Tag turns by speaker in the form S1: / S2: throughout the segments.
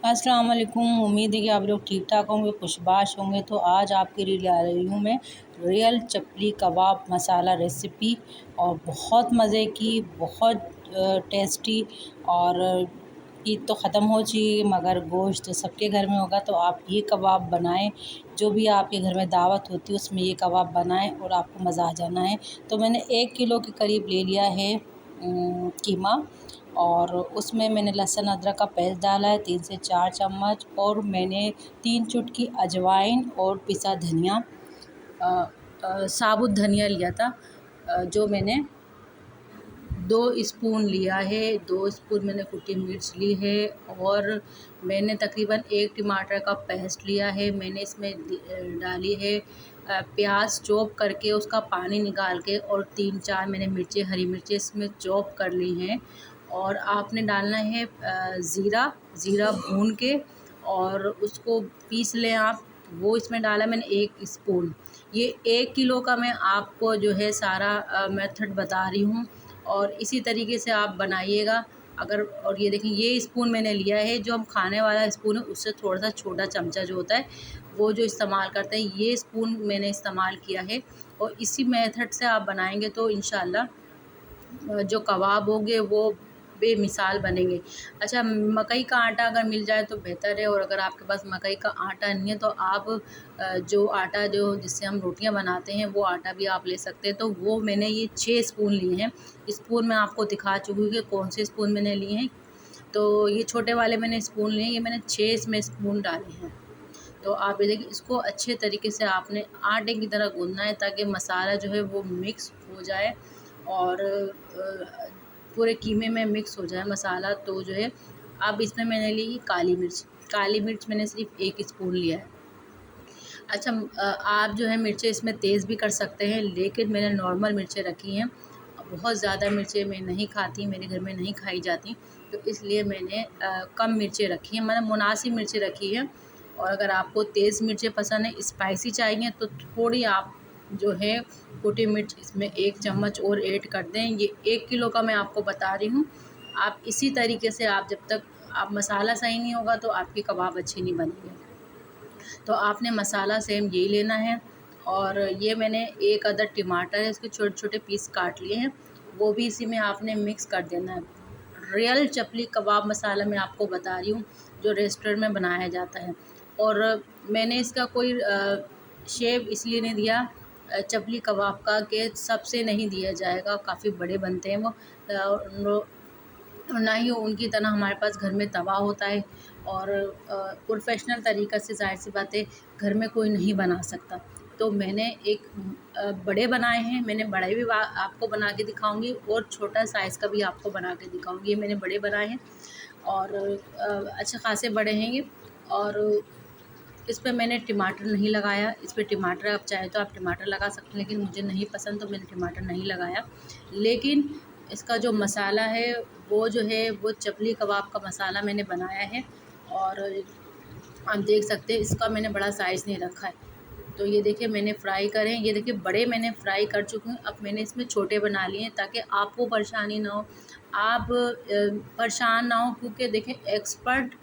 S1: अस्सलाम वालेकुम। उम्मीद है कि आप लोग ठीक ठाक होंगे, खुशबाश होंगे। तो आज आपके लिए ला रही हूँ मैं रियल चपली कबाब मसाला रेसिपी, और बहुत मज़े की, बहुत टेस्टी। और ईद तो ख़त्म हो चुकी मगर गोश्त तो सबके घर में होगा, तो आप ये कबाब बनाएं। जो भी आपके घर में दावत होती है उसमें ये कबाब बनाएं और आपको मज़ा आ जाना है। तो मैंने 1 किलो के करीब ले लिया है कीमा, और उसमें मैंने लहसुन अदरक का पेस्ट डाला है 3 से 4 चम्मच, और मैंने 3 चुटकी अजवाइन और पिसा धनिया, साबुत धनिया लिया था, जो मैंने 2 स्पून लिया है। 2 स्पून मैंने कुटी मिर्च ली है, और मैंने तकरीबन 1 टमाटर का पेस्ट लिया है। मैंने इसमें डाली है प्याज चॉप करके, उसका पानी निकाल के, और 3-4 मैंने मिर्चें, हरी मिर्चें इसमें चॉप कर ली हैं। और आपने डालना है ज़ीरा भून के, और उसको पीस लें आप। वो इसमें डाला मैंने 1 स्पून। ये 1 किलो का मैं आपको जो है सारा मेथड बता रही हूँ, और इसी तरीके से आप बनाइएगा। और ये देखिए, ये स्पून मैंने लिया है, जो हम खाने वाला स्पून है उससे थोड़ा सा छोटा चमचा जो होता है वो जो इस्तेमाल करते हैं, ये स्पून मैंने इस्तेमाल किया है। और इसी मेथड से आप बनाएंगे तो इंशाल्लाह जो कबाब होंगे वो बेमिसाल बनेंगे। अच्छा, मकई का आटा अगर मिल जाए तो बेहतर है, और अगर आपके पास मकई का आटा नहीं है तो आप जो आटा जो जिससे हम रोटियां बनाते हैं वो आटा भी आप ले सकते हैं। तो वो मैंने ये 6 स्पून लिए हैं। स्पून मैं आपको दिखा चुकी हूँ कि कौन से स्पून मैंने लिए हैं। तो ये छोटे वाले मैंने स्पून लिए हैं, ये मैंने 6 इसमें स्पून डाले हैं। तो आप ये देखिए, इसको अच्छे तरीके से आपने आटे की तरह गूँथना है ताकि मसाला जो है वो मिक्स हो जाए, और पूरे कीमे में मिक्स हो जाए मसाला। तो जो है, अब इसमें मैंने ली काली मिर्च मैंने सिर्फ 1 स्पून लिया है। अच्छा, आप जो है मिर्चें इसमें तेज़ भी कर सकते हैं, लेकिन मैंने नॉर्मल मिर्चें रखी हैं। बहुत ज़्यादा मिर्चें मैं नहीं खाती, मेरे घर में नहीं खाई जाती, तो इसलिए मैंने कम मिर्चें रखी हैं, मतलब मुनासिब मिर्चें रखी हैं। और अगर आपको तेज़ मिर्चें पसंद है, स्पाइसी चाहिए, तो थोड़ी आप जो है कुटी मिर्च इसमें 1 चम्मच और ऐड कर दें। ये 1 किलो का मैं आपको बता रही हूँ। आप इसी तरीके से आप जब तक आप मसाला सही नहीं होगा तो आपके कबाब अच्छे नहीं बनेंगे। तो आपने मसाला सेम यही लेना है। और ये मैंने 1 अदद टमाटर है, इसके छोटे छोटे पीस काट लिए हैं, वो भी इसी में आपने मिक्स कर देना है। रियल चपली कबाब मसाला मैं आपको बता रही हूँ, जो रेस्टोरेंट में बनाया जाता है। और मैंने इसका कोई शेप इसलिए नहीं दिया चपली कबाब का कि सबसे नहीं दिया जाएगा, काफ़ी बड़े बनते हैं वो, और ना ही उनकी तरह हमारे पास घर में तवा होता है। और प्रोफेशनल तरीक़ा से ज़ाहिर सी बात है घर में कोई नहीं बना सकता। तो मैंने एक बड़े बनाए हैं, मैंने बड़े भी आपको बना के दिखाऊंगी, और छोटा साइज़ का भी आपको बना के दिखाऊंगी। ये मैंने बड़े बनाए हैं, और अच्छे खासे बड़े हैं ये। और इस पर मैंने टमाटर नहीं लगाया। इस पर टमाटर आप चाहे तो आप टमाटर लगा सकते हैं, लेकिन मुझे नहीं पसंद तो मैंने टमाटर नहीं लगाया। लेकिन इसका जो मसाला है वो जो है वो चपली कबाब का मसाला मैंने बनाया है। और आप देख सकते हैं, इसका मैंने बड़ा साइज़ नहीं रखा है। तो ये देखिए, मैंने फ्राई करे हैं, ये देखिए बड़े मैंने फ्राई कर चुकी हूँ। अब मैंने इसमें छोटे बना लिए हैं ताकि आपको परेशानी ना हो, आप परेशान ना हो, क्योंकि देखें एक्सपर्ट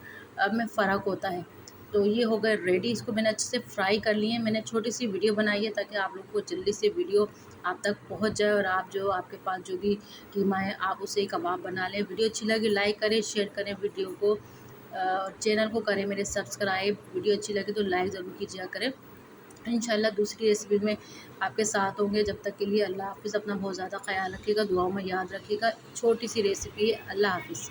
S1: में फ़र्क होता है। तो ये हो गए रेडी, इसको मैंने अच्छे से फ्राई कर लिए हैं। मैंने छोटी सी वीडियो बनाई है ताकि आप लोग को जल्दी से वीडियो आप तक पहुंच जाए, और आप जो आपके पास जो भी कीमा है आप उसे कबाब बना लें। वीडियो अच्छी लगी लाइक करें, शेयर करें वीडियो को, और चैनल को करें मेरे सब्सक्राइब। वीडियो अच्छी लगे तो लाइक ज़रूर कीजिए करें। इंशाल्लाह दूसरी रेसिपी में आपके साथ होंगे। जब तक के लिए अल्लाह हाफ़िज़। अपना बहुत ज़्यादा ख्याल रखिएगा, दुआओं में याद रखिएगा। छोटी सी रेसिपी है। अल्लाह हाफ़िज़।